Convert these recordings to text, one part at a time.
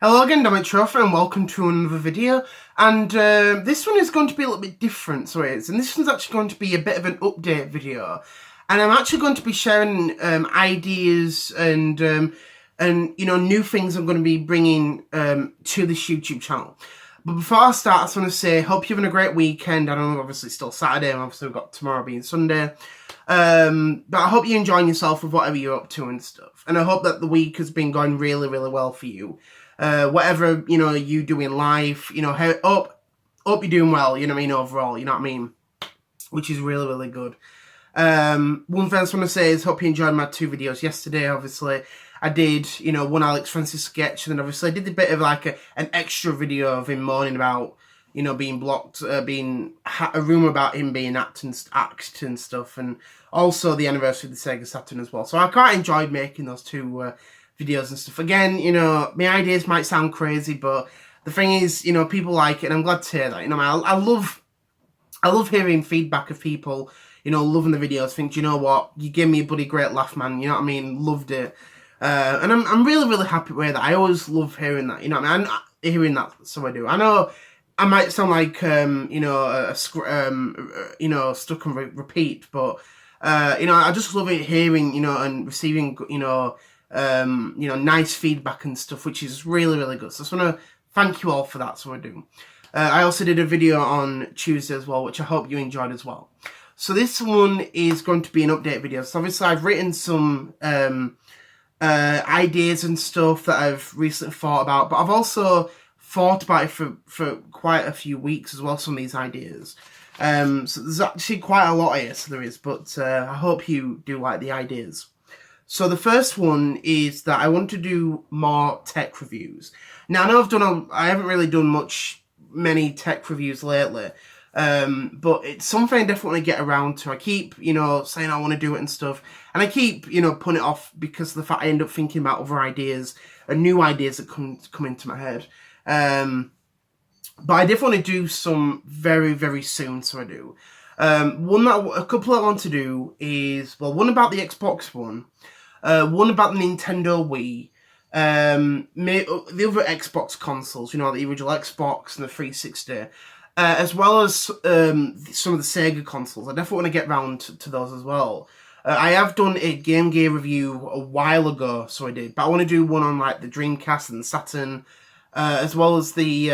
Hello again, Dominic Trophy, and welcome to another video. And this one is going to be a little bit different, so it is. And this one's actually going to be a bit of an update video. And I'm actually going to be sharing ideas and new things I'm going to be bringing to this YouTube channel. But before I start, I just want to say, hope you're having a great weekend. I know obviously it's still Saturday, and obviously we've got tomorrow being Sunday. But I hope you're enjoying yourself with whatever you're up to and stuff. And I hope that the week has been going really, really well for you. Whatever, you do in life, hope you're doing well, overall, which is really, really good. One thing I just want to say is hope you enjoyed my 2 videos yesterday. Obviously, I did, one Alex Francis sketch, and then obviously I did a bit of like an extra video of him moaning about, being blocked, a rumour about him being axed and stuff, and also the anniversary of the Sega Saturn as well. So I quite enjoyed making those 2 videos and stuff. Again, my ideas might sound crazy, but the thing is, people like it, and I'm glad to hear that. I love hearing feedback of people, loving the videos. Think, do you know what? You gave me a bloody great laugh, man. You know what I mean? Loved it. And I'm really, really happy with that. I always love hearing that. I'm hearing that, so I do. I know I might sound like stuck and repeat, but I just love it hearing, and receiving, nice feedback and stuff, which is really, really good. So I just want to thank you all for that. So I do. I also did a video on Tuesday as well, which I hope you enjoyed as well. So this one is going to be an update video. So obviously I've written some ideas and stuff that I've recently thought about, but I've also thought about it for quite a few weeks as well, some of these ideas. So there's actually quite a lot here, so there is, but I hope you do like the ideas. So the first one is that I want to do more tech reviews. Now I know I haven't really done many tech reviews lately, but it's something I definitely get around to. I keep, saying I want to do it and stuff, and I keep, putting it off because of the fact I end up thinking about other ideas and new ideas that come into my head. But I definitely want to do some very, very soon, so I do. A couple I want to do is, well, one about the Xbox One, one about the Nintendo Wii, the other Xbox consoles, the original Xbox and the 360, as well as some of the Sega consoles. I definitely want to get round to those as well. I have done a Game Gear review a while ago, so I did, but I want to do one on like the Dreamcast and the Saturn, as well as the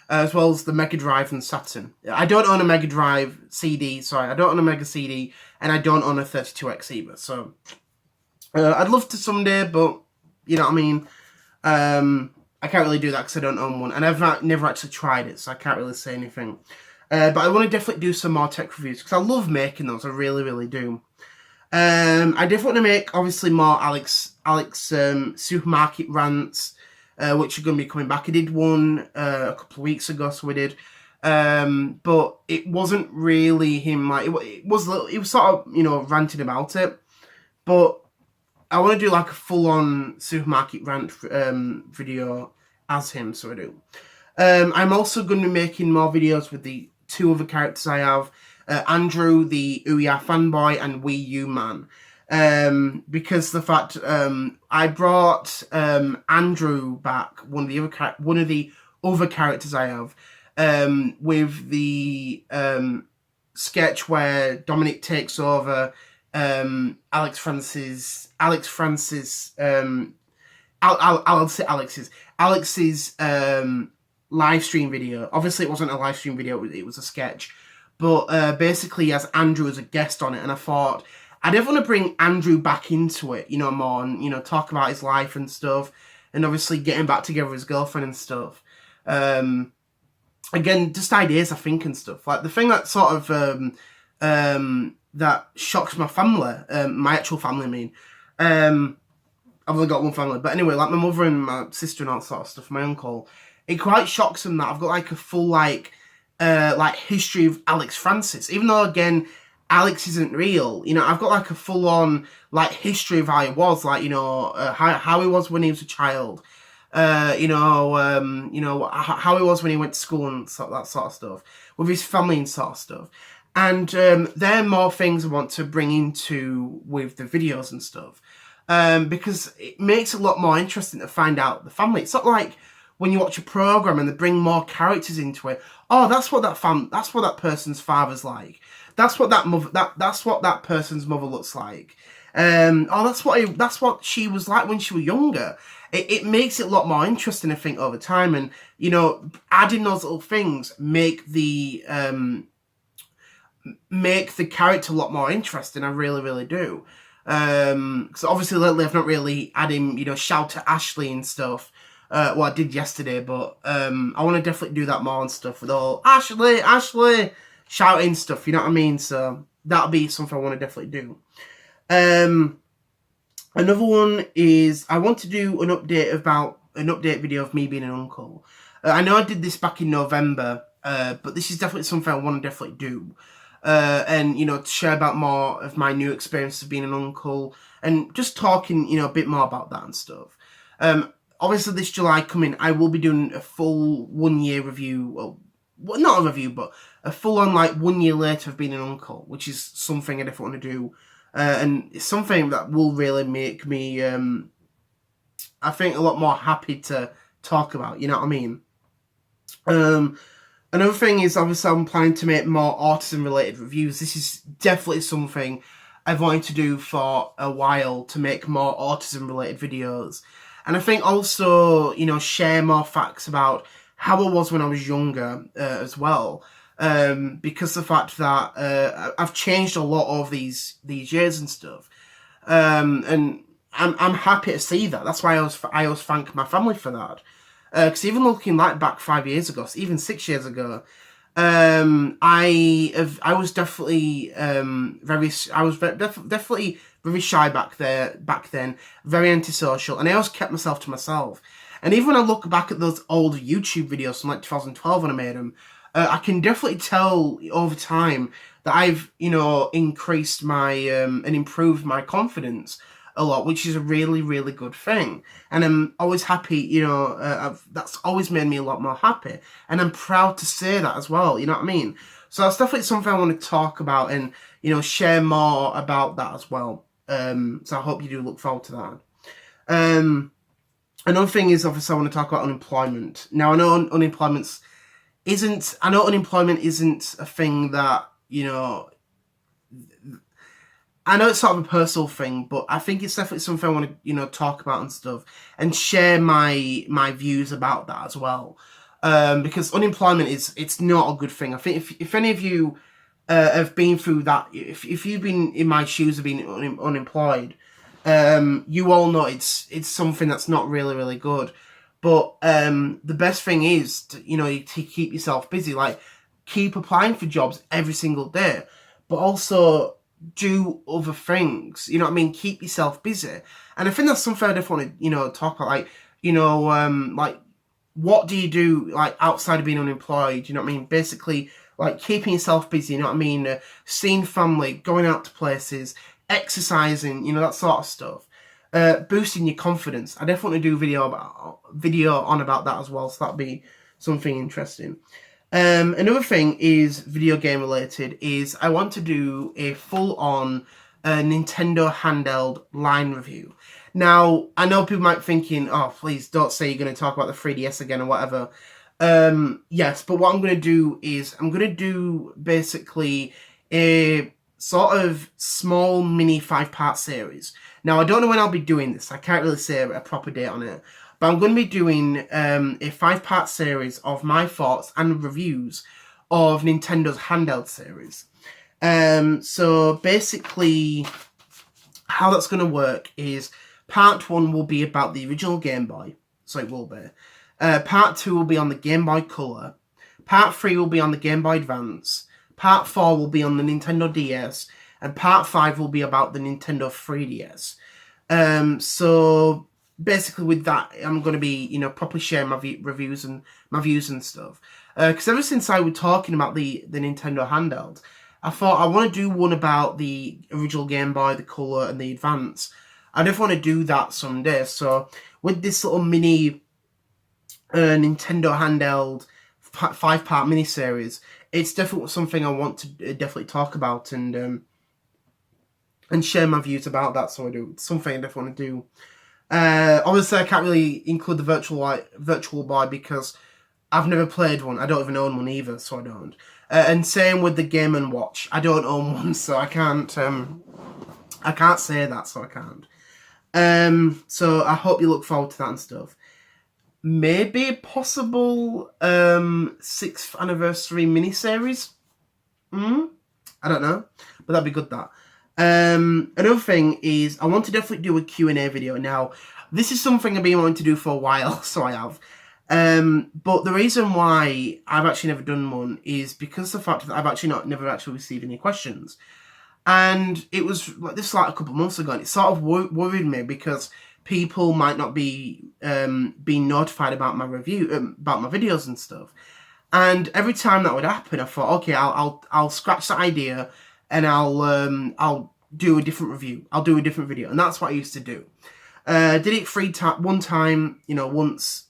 as well as the Mega Drive and Saturn. I don't own a Mega Drive CD, sorry, I don't own a Mega CD, and I don't own a 32X either, so I'd love to someday, but, I can't really do that because I don't own one, and I've never actually tried it, so I can't really say anything. But I want to definitely do some more tech reviews, because I love making those, I really, really do. I definitely want to make, obviously, more Alex supermarket rants, which are going to be coming back. I did one a couple of weeks ago, so we did. But it wasn't really him, like, it was sort of, ranting about it. But I want to do like a full-on supermarket rant video as him, so I do. I'm also going to be making more videos with the 2 other characters I have, Andrew, the Ouya fanboy, and Wii U man. Because the fact I brought Andrew back, one of the other characters I have, with the sketch where Dominic takes over Alex's live stream video. Obviously it wasn't a live stream video, it was a sketch, but basically he has Andrew as a guest on it, and I thought I definitely want to bring Andrew back into it, more, and, talk about his life and stuff, and obviously getting back together with his girlfriend and stuff. Again, just ideas, I think, and stuff. Like, the thing that sort of, that shocks my family, my actual family, I've only got one family, but anyway, like my mother and my sister and all that sort of stuff, my uncle, it quite shocks them that I've got, like, a full, like history of Alex Francis, even though, again, Alex isn't real, I've got like a full-on like history of how he was, like, how he was when he was a child, how he was when he went to school and that sort of stuff, with his family and sort of stuff. And there are more things I want to bring into with the videos and stuff. because it makes it a lot more interesting to find out the family. It's not like when you watch a program and they bring more characters into it. Oh, that's what that person's father's like. That's what that person's mother looks like. Oh, that's what she was like when she was younger. It makes it a lot more interesting, I think, over time. And, you know, adding those little things make the character a lot more interesting. I really, really do. Because obviously lately I've not really adding, you know, shout to Ashley and stuff. Well, I did yesterday, but I want to definitely do that more and stuff with all Ashley shouting stuff. You know what I mean? So that'll be something I want to definitely do. Another one is I want to do an update video of me being an uncle. I know I did this back in November, but this is definitely something I want to definitely do. And, you know, to share about more of my new experience of being an uncle and just talking, you know, a bit more about that and stuff. Obviously this July coming, I will be doing a full 1 year review, well, not a review, but a full on, like, 1 year later of being an uncle, which is something I definitely want to do. And it's something that will really make me, I think, a lot more happy to talk about, you know what I mean? Another thing is, obviously, I'm planning to make more autism-related reviews. This is definitely something I've wanted to do for a while, to make more autism-related videos. And I think also, you know, share more facts about how I was when I was younger as well. Because the fact that I've changed a lot over these years and stuff, and I'm happy to see that. That's why I always thank my family for that. Because even looking like back 5 years ago, even 6 years ago, I was definitely definitely very shy back then, very antisocial, and I always kept myself to myself. And even when I look back at those old YouTube videos from like 2012 when I made them, I can definitely tell over time that I've, you know, increased my and improved my confidence a lot, which is a really, really good thing. And I'm always happy, you know, that's always made me a lot more happy. And I'm proud to say that as well, you know what I mean? So that's definitely something I want to talk about and, you know, share more about that as well. So I hope you do look forward to that. Another thing is, obviously, I want to talk about unemployment. Now, I know unemployment isn't a thing that, you know, I know it's sort of a personal thing, but I think it's definitely something I want to, you know, talk about and stuff, and share my views about that as well. Because unemployment it's not a good thing. I think if any of you have been through that, if you've been in my shoes of being unemployed, you all know it's something that's not really, really good. But the best thing is to, you know, to keep yourself busy, like keep applying for jobs every single day, but also do other things, you know what I mean? Keep yourself busy. And I think that's something I definitely want to, you know, talk about, like, you know, like, what do you do, like, outside of being unemployed, you know what I mean? Basically, like, keeping yourself busy, you know what I mean? Seeing family, going out to places, exercising, you know, that sort of stuff. Boosting your confidence. I definitely do video on about that as well, so that'll be something interesting. Another thing is video game related, is I want to do a full-on Nintendo handheld line review. Now, I know people might be thinking, oh, please don't say you're going to talk about the 3DS again or whatever. Yes, but what I'm going to do is I'm going to do basically a sort of small mini 5-part series. Now, I don't know when I'll be doing this. I can't really say a proper date on it. But I'm going to be doing a 5-part series of my thoughts and reviews of Nintendo's handheld series. So basically, how that's going to work is part 1 will be about the original Game Boy. So it will be. Part 2 will be on the Game Boy Color. Part 3 will be on the Game Boy Advance. Part 4 will be on the Nintendo DS. And Part 5 will be about the Nintendo 3DS. So basically with that, I'm going to be, you know, properly sharing my reviews and my views and stuff. Because ever since I was talking about the Nintendo handheld, I thought I want to do one about the original Game Boy, the Color, and the Advance. I definitely want to do that someday. So with this little mini Nintendo handheld 5-part mini-series, it's definitely something I want to definitely talk about. And and share my views about that. So I do. It's something I definitely want to do. Obviously, I can't really include the virtual boy because I've never played one. I don't even own one either, so I don't. And same with the Game & Watch. I don't own one, so I can't say that, so I can't. So I hope you look forward to that and stuff. Maybe a possible 6th anniversary miniseries. I don't know, but that'd be good. That. Another thing is I want to definitely do a Q&A video. Now, this is something I've been wanting to do for a while, so I have. But the reason why I've actually never done one is because of the fact that I've actually never actually received any questions. And it was like this like a couple of months ago, and it sort of worried me because people might not be being notified about my review, about my videos and stuff. And every time that would happen, I thought, okay, I'll scratch that idea, and I'll do a different review. I'll do a different video, and that's what I used to do. Did it one time, once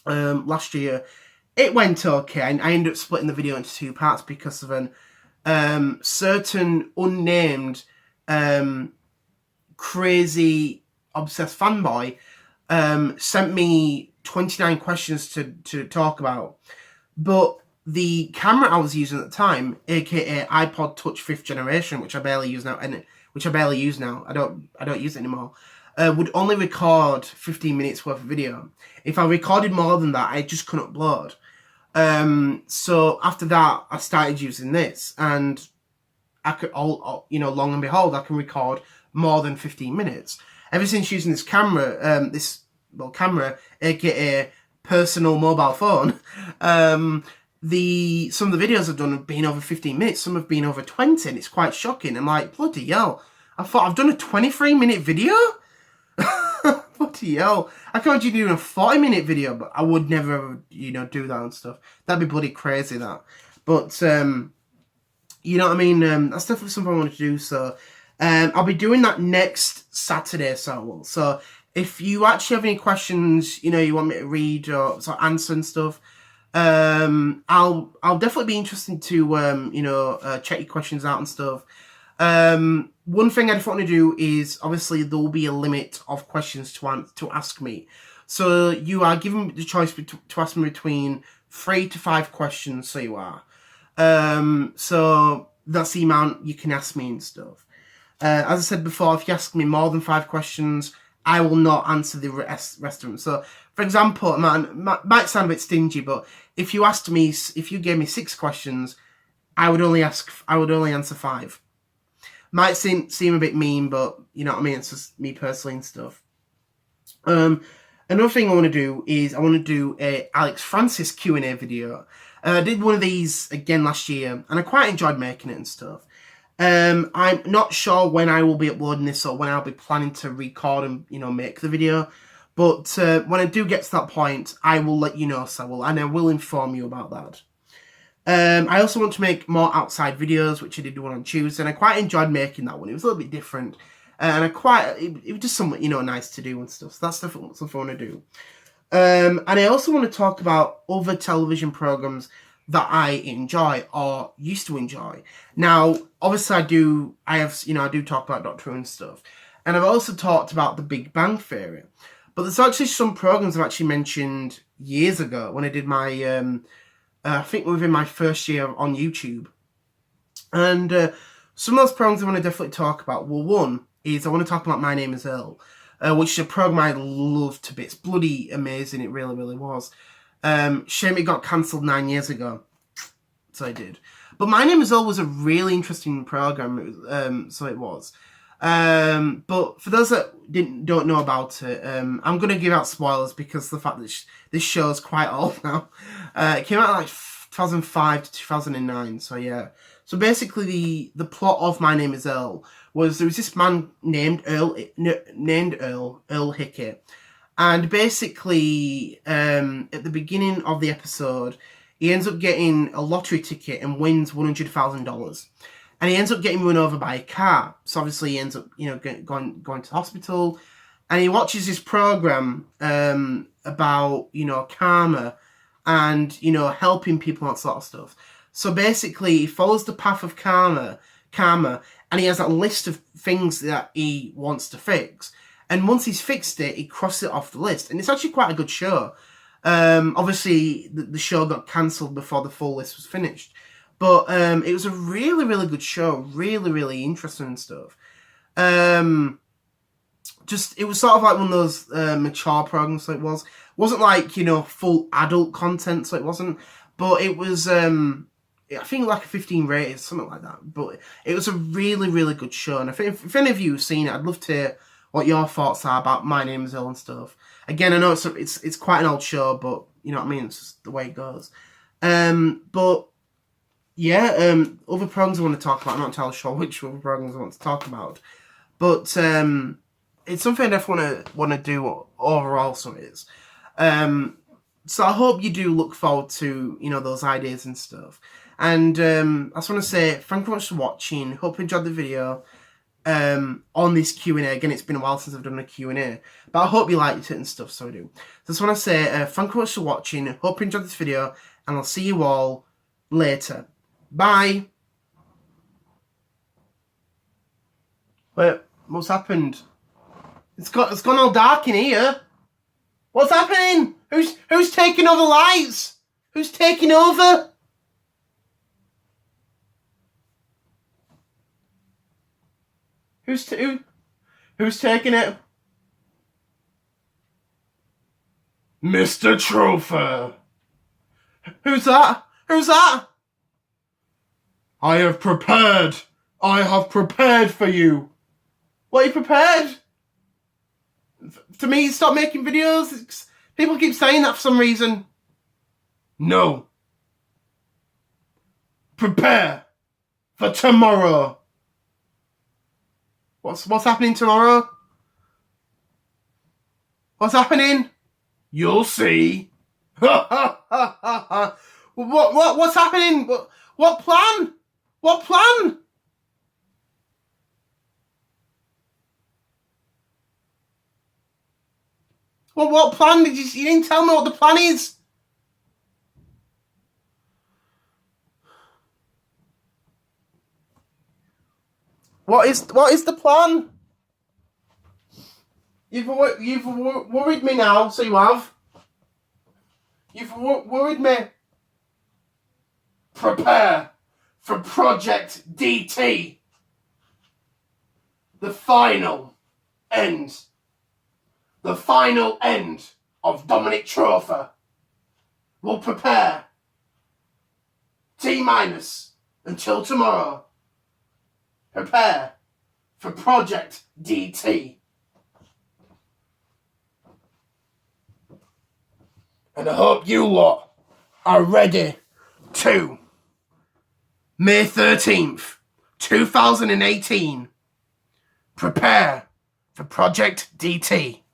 last year. It went okay. I ended up splitting the video into 2 parts because of an certain unnamed crazy obsessed fanboy sent me 29 questions to talk about, but the camera I was using at the time, aka iPod Touch 5th generation, which I barely use now, I don't use it anymore, would only record 15 minutes worth of video. If I recorded more than that, I just couldn't upload. So after that, I started using this, and I could, long and behold, I can record more than 15 minutes. Ever since using this camera, camera, aka personal mobile phone, some of the videos I've done have been over 15 minutes, some have been over 20, and it's quite shocking. I'm like, bloody hell, I thought I've done a 23-minute video? Bloody hell. I can't imagine doing a 40-minute video, but I would never, do that and stuff. That'd be bloody crazy, that. But, you know what I mean? That's definitely something I want to do, so I'll be doing that next Saturday, so I will. So if you actually have any questions, you want me to read or answer and stuff, I'll definitely be interested to, check your questions out and stuff. One thing I just want to do is, obviously, there will be a limit of questions to ask me. So you are given the choice to ask me between 3 to 5 questions, so you are. So that's the amount you can ask me and stuff. As I said before, if you ask me more than 5 questions, I will not answer the rest of them. So, for example, might sound a bit stingy, but if you gave me 6 questions, I would only answer 5. Might seem a bit mean, but you know what I mean. It's just me personally and stuff. Another thing I want to do is I want to do a Alex Francis Q&A video. I did one of these again last year, and I quite enjoyed making it and stuff. I'm not sure when I will be uploading this or when I'll be planning to record and make the video, but when I do get to that point, I will let you know. And I will inform you about that. I also want to make more outside videos, which I did one on Tuesday, and I quite enjoyed making that one. It was a little bit different, and it was just something nice to do and stuff. So that's definitely something I want to do. And I also want to talk about other television programs that I enjoy or used to enjoy. Now, obviously, I do talk about Doctor Who and stuff, and I've also talked about The Big Bang Theory. But there's actually some programs I've actually mentioned years ago when I did my I think within my first year on YouTube. And some of those programs I want to definitely talk about. Well, one is I want to talk about My Name is Earl, which is a program I love to bits. Bloody amazing, it really, really was. Shame it got cancelled 9 years ago. So I did. But My Name is Earl was a really interesting program, so it was. But for those that don't know about it, I'm going to give out spoilers because of the fact that this show is quite old now. It came out in like 2005 to 2009, so yeah. So basically, the plot of My Name is Earl was there was this man named Earl Hickey, and basically, at the beginning of the episode, he ends up getting a lottery ticket and wins $100,000. And he ends up getting run over by a car. So obviously he ends up, going to hospital. And he watches this program about, karma and, helping people and that sort of stuff. So basically he follows the path of karma karma, and he has a list of things that he wants to fix. And once he's fixed it, he crosses it off the list. And it's actually quite a good show. Obviously, the show got cancelled before the full list was finished. But it was a really, really good show. Really, really interesting and stuff. It was sort of like one of those mature programs, so it was. It wasn't like, you know, full adult content, so it wasn't. But it was, I think like a 15 rated, something like that. But it was a really, really good show. And if any of you have seen it, I'd love to hear what your thoughts are about My Name Is Earl and stuff. Again, I know it's quite an old show, but you know what I mean? It's just the way it goes. But yeah, other programs I want to talk about. I'm not entirely sure which other programs I want to talk about. But it's something I definitely want to do overall, so it is. So I hope you do look forward to, you know, those ideas and stuff. And I just want to say thank you very much for watching. Hope you enjoyed the video on this Q&A. Again, it's been a while since I've done a Q&A, but I hope you liked it and stuff, so I do. So I just want to say thank you very much for watching. Hope you enjoyed this video, and I'll see you all later. Bye. Wait, what's happened? It's gone all dark in here. What's happening? Who's taking over the lights? Who's taking over? Who's taking it? Mr. Trofer. Who's that? Who's that? I have prepared for you. What are you prepared? For me to stop making videos? People keep saying that for some reason. No. Prepare for tomorrow. What's happening tomorrow? What's happening? You'll see. What's happening? What plan? What plan? Well, what plan did you didn't tell me what the plan is. What is the plan? You've worried me now, so you have. You've worried me. Prepare for Project DT. The final end. The final end of Dominic Trofer. We'll prepare. T- until tomorrow. Prepare for Project DT. And I hope you lot are ready to May 13th, 2018. Prepare for Project DT.